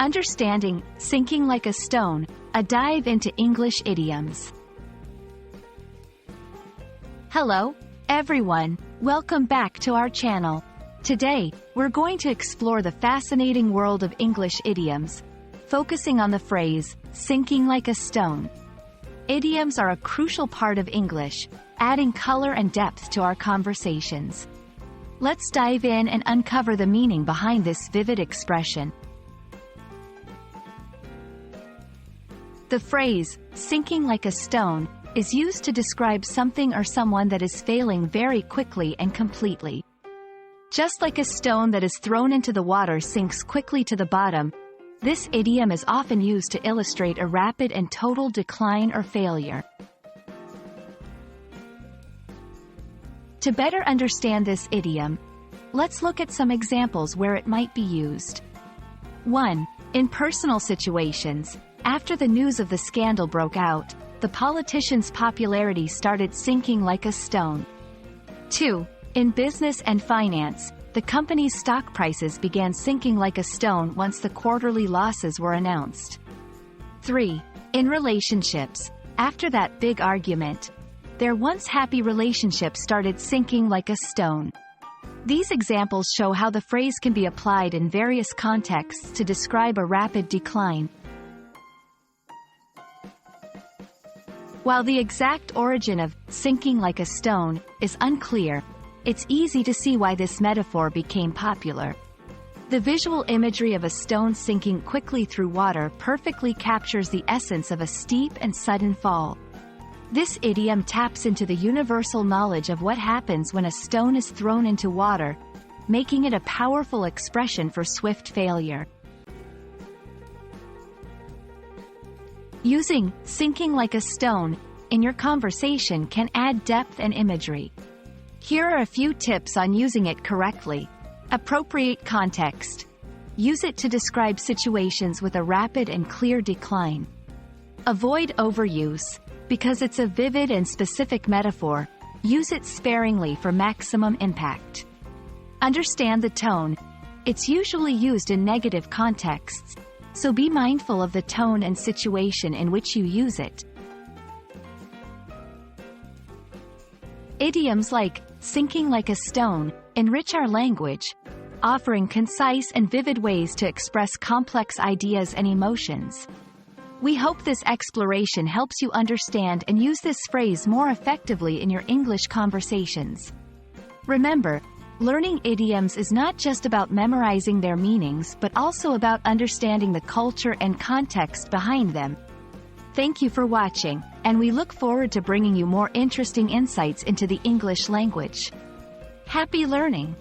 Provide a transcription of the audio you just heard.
Understanding Sinking Like a Stone, a dive into English idioms. Hello, everyone. Welcome back to our channel. Today, we're going to explore the fascinating world of English idioms, focusing on the phrase, sinking like a stone. Idioms are a crucial part of English, adding color and depth to our conversations. Let's dive in and uncover the meaning behind this vivid expression. The phrase, sinking like a stone, is used to describe something or someone that is failing very quickly and completely. Just like a stone that is thrown into the water sinks quickly to the bottom, this idiom is often used to illustrate a rapid and total decline or failure. To better understand this idiom, let's look at some examples where it might be used. 1. In personal situations, after the news of the scandal broke out, the politician's popularity started sinking like a stone. 2. In business and finance, the company's stock prices began sinking like a stone once the quarterly losses were announced. 3. In relationships, after that big argument, their once happy relationship started sinking like a stone. These examples show how the phrase can be applied in various contexts to describe a rapid decline. While the exact origin of sinking like a stone is unclear, it's easy to see why this metaphor became popular. The visual imagery of a stone sinking quickly through water perfectly captures the essence of a steep and sudden fall. This idiom taps into the universal knowledge of what happens when a stone is thrown into water, making it a powerful expression for swift failure. Using sinking like a stone in your conversation can add depth and imagery. Here are a few tips on using it correctly. Appropriate context. Use it to describe situations with a rapid and clear decline. Avoid overuse. Because it's a vivid and specific metaphor, use it sparingly for maximum impact. Understand the tone. It's usually used in negative contexts, so be mindful of the tone and situation in which you use it. Idioms like sinking like a stone enrich our language, offering concise and vivid ways to express complex ideas and emotions. We hope this exploration helps you understand and use this phrase more effectively in your English conversations. Remember, learning idioms is not just about memorizing their meanings but also about understanding the culture and context behind them. Thank you for watching, and we look forward to bringing you more interesting insights into the English language. Happy learning!